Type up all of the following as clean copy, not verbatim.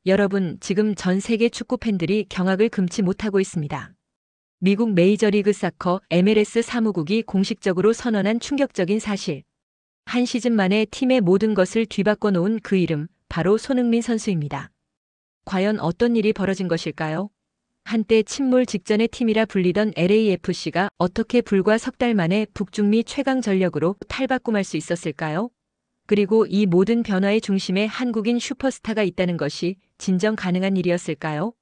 여러분, 지금 전 세계 축구 팬들이 경악을 금치 못하고 있습니다. 미국 메이저리그 사커 MLS 사무국이 공식적으로 선언한 충격적인 사실. 한 시즌 만에 팀의 모든 것을 뒤바꿔 놓은 그 이름, 바로 손흥민 선수입니다. 과연 어떤 일이 벌어진 것일까요? 한때 침몰 직전의 팀이라 불리던 LAFC가 어떻게 불과 석 달 만에 북중미 최강 전력으로 탈바꿈할 수 있었을까요? 그리고 이 모든 변화의 중심에 한국인 슈퍼스타가 있다는 것이 진정 가능한 일이었을까요?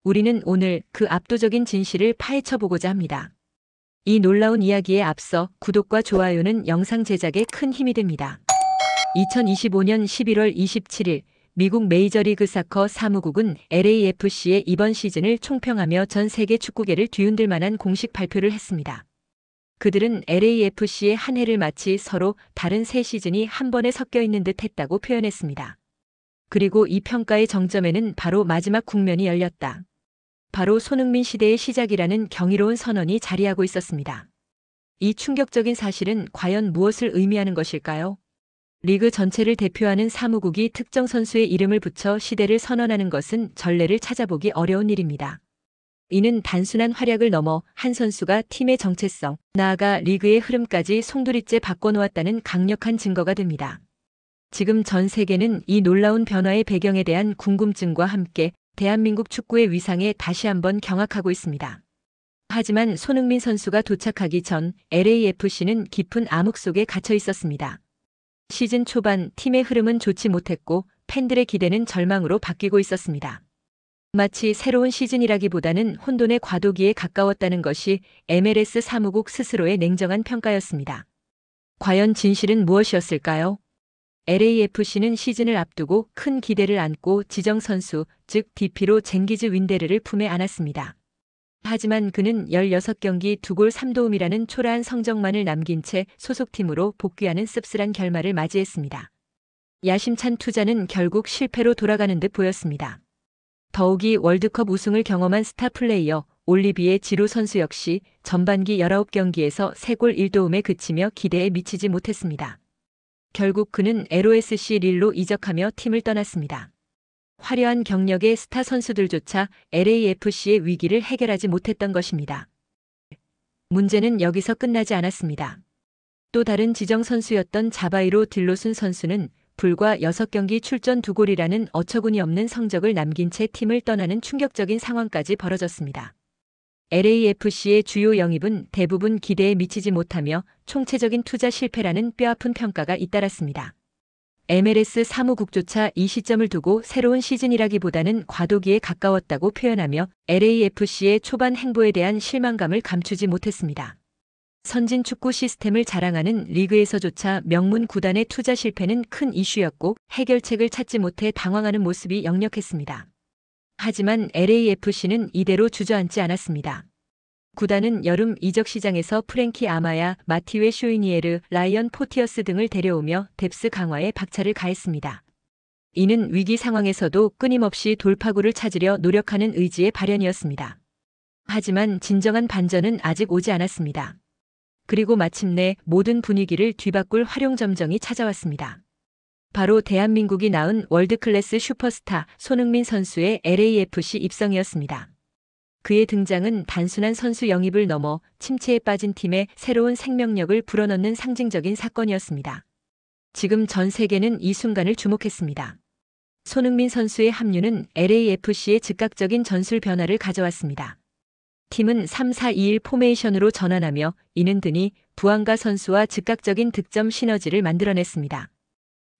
우리는 오늘 그 압도적인 진실을 파헤쳐 보고자 합니다. 이 놀라운 이야기에 앞서 구독과 좋아요는 영상 제작에 큰 힘이 됩니다. 2025년 11월 27일 미국 메이저리그 사커 사무국은 LAFC의 이번 시즌을 총평하며 전 세계 축구계를 뒤흔들 만한 공식 발표를 했습니다. 그들은 LAFC의 한 해를 마치 서로 다른 세 시즌이 한 번에 섞여 있는 듯 했다고 표현했습니다. 그리고 이 평가의 정점에는 바로 마지막 국면이 열렸다. 바로 손흥민 시대의 시작이라는 경이로운 선언이 자리하고 있었습니다. 이 충격적인 사실은 과연 무엇을 의미하는 것일까요? 리그 전체를 대표하는 사무국이 특정 선수의 이름을 붙여 시대를 선언하는 것은 전례를 찾아보기 어려운 일입니다. 이는 단순한 활약을 넘어 한 선수가 팀의 정체성, 나아가 리그의 흐름까지 송두리째 바꿔놓았다는 강력한 증거가 됩니다. 지금 전 세계는 이 놀라운 변화의 배경에 대한 궁금증과 함께 대한민국 축구의 위상에 다시 한번 경악하고 있습니다. 하지만 손흥민 선수가 도착하기 전 LAFC는 깊은 암흑 속에 갇혀 있었습니다. 시즌 초반 팀의 흐름은 좋지 못했고 팬들의 기대는 절망으로 바뀌고 있었습니다. 마치 새로운 시즌이라기보다는 혼돈의 과도기에 가까웠다는 것이 MLS 사무국 스스로의 냉정한 평가였습니다. 과연 진실은 무엇이었을까요? LAFC는 시즌을 앞두고 큰 기대를 안고 지정 선수, 즉 DP로 쟁기즈 윈데르를 품에 안았습니다. 하지만 그는 16경기 2골 3도움이라는 초라한 성적만을 남긴 채 소속팀으로 복귀하는 씁쓸한 결말을 맞이했습니다. 야심찬 투자는 결국 실패로 돌아가는 듯 보였습니다. 더욱이 월드컵 우승을 경험한 스타 플레이어 올리비에 지루 선수 역시 전반기 19경기에서 3골 1도움에 그치며 기대에 미치지 못했습니다. 결국 그는 LOSC 릴로 이적하며 팀을 떠났습니다. 화려한 경력의 스타 선수들조차 LAFC의 위기를 해결하지 못했던 것입니다. 문제는 여기서 끝나지 않았습니다. 또 다른 지정 선수였던 자바이로 딜로슨 선수는 불과 6경기 출전 2골이라는 어처구니 없는 성적을 남긴 채 팀을 떠나는 충격적인 상황까지 벌어졌습니다. LAFC의 주요 영입은 대부분 기대에 미치지 못하며 총체적인 투자 실패라는 뼈아픈 평가가 잇따랐습니다. MLS 사무국조차 이 시점을 두고 새로운 시즌이라기보다는 과도기에 가까웠다고 표현하며 LAFC의 초반 행보에 대한 실망감을 감추지 못했습니다. 선진 축구 시스템을 자랑하는 리그에서조차 명문 구단의 투자 실패는 큰 이슈였고 해결책을 찾지 못해 당황하는 모습이 역력했습니다. 하지만 LAFC는 이대로 주저앉지 않았습니다. 구단은 여름 이적 시장에서 프랭키 아마야, 마티웨 쇼이니에르, 라이언 포티어스 등을 데려오며 뎁스 강화에 박차를 가했습니다. 이는 위기 상황에서도 끊임없이 돌파구를 찾으려 노력하는 의지의 발현이었습니다. 하지만 진정한 반전은 아직 오지 않았습니다. 그리고 마침내 모든 분위기를 뒤바꿀 활용점정이 찾아왔습니다. 바로 대한민국이 낳은 월드클래스 슈퍼스타 손흥민 선수의 LAFC 입성이었습니다. 그의 등장은 단순한 선수 영입을 넘어 침체에 빠진 팀에 새로운 생명력을 불어넣는 상징적인 사건이었습니다. 지금 전 세계는 이 순간을 주목했습니다. 손흥민 선수의 합류는 LAFC의 즉각적인 전술 변화를 가져왔습니다. 팀은 3-4-2-1 포메이션으로 전환하며 이는 드니 부안가 선수와 즉각적인 득점 시너지를 만들어냈습니다.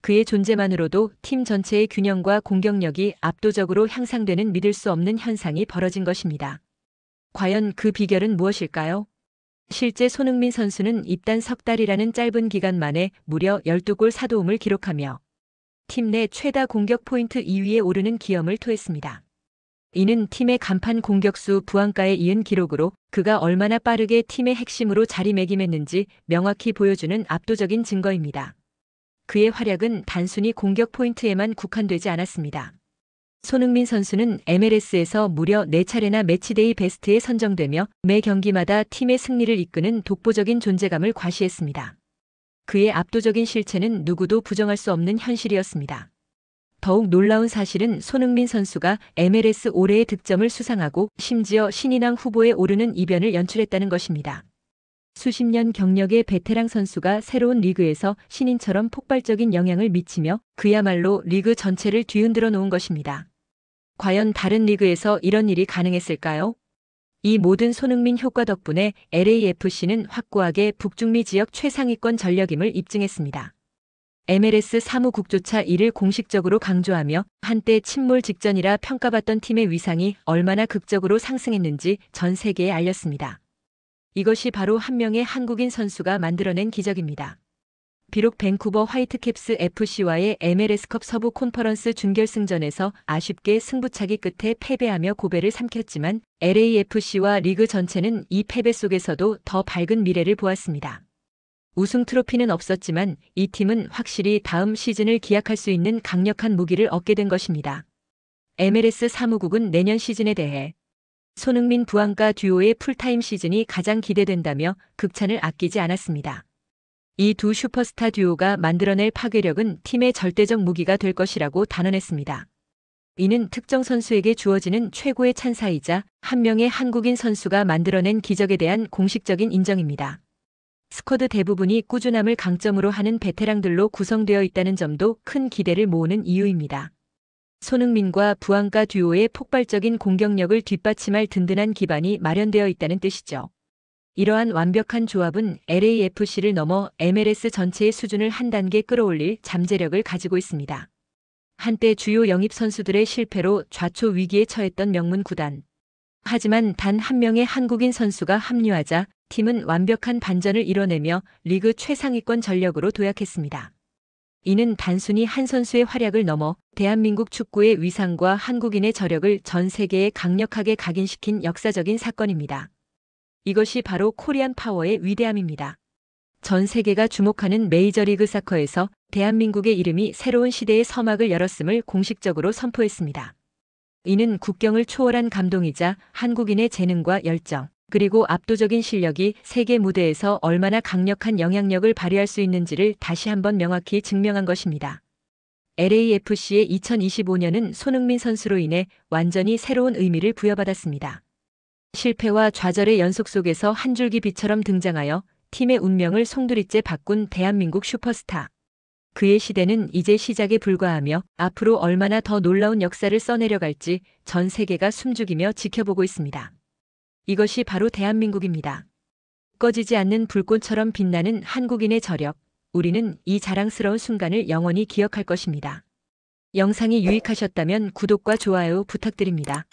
그의 존재만으로도 팀 전체의 균형과 공격력이 압도적으로 향상되는 믿을 수 없는 현상이 벌어진 것입니다. 과연 그 비결은 무엇일까요? 실제 손흥민 선수는 입단 석 달이라는 짧은 기간 만에 무려 12골 4도움을 기록하며 팀 내 최다 공격 포인트 2위에 오르는 기염을 토했습니다. 이는 팀의 간판 공격수 부안가에 이은 기록으로 그가 얼마나 빠르게 팀의 핵심으로 자리매김했는지 명확히 보여주는 압도적인 증거입니다. 그의 활약은 단순히 공격 포인트에만 국한되지 않았습니다. 손흥민 선수는 MLS에서 무려 4차례나 매치데이 베스트에 선정되며 매 경기마다 팀의 승리를 이끄는 독보적인 존재감을 과시했습니다. 그의 압도적인 실체는 누구도 부정할 수 없는 현실이었습니다. 더욱 놀라운 사실은 손흥민 선수가 MLS 올해의 득점을 수상하고 심지어 신인왕 후보에 오르는 이변을 연출했다는 것입니다. 수십 년 경력의 베테랑 선수가 새로운 리그에서 신인처럼 폭발적인 영향을 미치며 그야말로 리그 전체를 뒤흔들어 놓은 것입니다. 과연 다른 리그에서 이런 일이 가능했을까요? 이 모든 손흥민 효과 덕분에 LAFC는 확고하게 북중미 지역 최상위권 전력임을 입증했습니다. MLS 사무국조차 이를 공식적으로 강조하며 한때 침몰 직전이라 평가받던 팀의 위상이 얼마나 극적으로 상승했는지 전 세계에 알렸습니다. 이것이 바로 한 명의 한국인 선수가 만들어낸 기적입니다. 비록 밴쿠버 화이트캡스 FC와의 MLS컵 서부 콘퍼런스 준결승전에서 아쉽게 승부차기 끝에 패배하며 고배를 삼켰지만 LAFC와 리그 전체는 이 패배 속에서도 더 밝은 미래를 보았습니다. 우승 트로피는 없었지만 이 팀은 확실히 다음 시즌을 기약할 수 있는 강력한 무기를 얻게 된 것입니다. MLS 사무국은 내년 시즌에 대해 손흥민 부안가 듀오의 풀타임 시즌이 가장 기대된다며 극찬을 아끼지 않았습니다. 이 두 슈퍼스타 듀오가 만들어낼 파괴력은 팀의 절대적 무기가 될 것이라고 단언했습니다. 이는 특정 선수에게 주어지는 최고의 찬사이자 한 명의 한국인 선수가 만들어낸 기적에 대한 공식적인 인정입니다. 스쿼드 대부분이 꾸준함을 강점으로 하는 베테랑들로 구성되어 있다는 점도 큰 기대를 모으는 이유입니다. 손흥민과 부안가 듀오의 폭발적인 공격력을 뒷받침할 든든한 기반이 마련되어 있다는 뜻이죠. 이러한 완벽한 조합은 LAFC를 넘어 MLS 전체의 수준을 한 단계 끌어올릴 잠재력을 가지고 있습니다. 한때 주요 영입 선수들의 실패로 좌초 위기에 처했던 명문 구단. 하지만 단 한 명의 한국인 선수가 합류하자 팀은 완벽한 반전을 이뤄내며 리그 최상위권 전력으로 도약했습니다. 이는 단순히 한 선수의 활약을 넘어 대한민국 축구의 위상과 한국인의 저력을 전 세계에 강력하게 각인시킨 역사적인 사건입니다. 이것이 바로 코리안 파워의 위대함입니다. 전 세계가 주목하는 메이저리그 사커에서 대한민국의 이름이 새로운 시대의 서막을 열었음을 공식적으로 선포했습니다. 이는 국경을 초월한 감동이자 한국인의 재능과 열정, 그리고 압도적인 실력이 세계 무대에서 얼마나 강력한 영향력을 발휘할 수 있는지를 다시 한번 명확히 증명한 것입니다. LAFC의 2025년은 손흥민 선수로 인해 완전히 새로운 의미를 부여받았습니다. 실패와 좌절의 연속 속에서 한 줄기 빛처럼 등장하여 팀의 운명을 송두리째 바꾼 대한민국 슈퍼스타. 그의 시대는 이제 시작에 불과하며 앞으로 얼마나 더 놀라운 역사를 써내려갈지 전 세계가 숨죽이며 지켜보고 있습니다. 이것이 바로 대한민국입니다. 꺼지지 않는 불꽃처럼 빛나는 한국인의 저력. 우리는 이 자랑스러운 순간을 영원히 기억할 것입니다. 영상이 유익하셨다면 구독과 좋아요 부탁드립니다.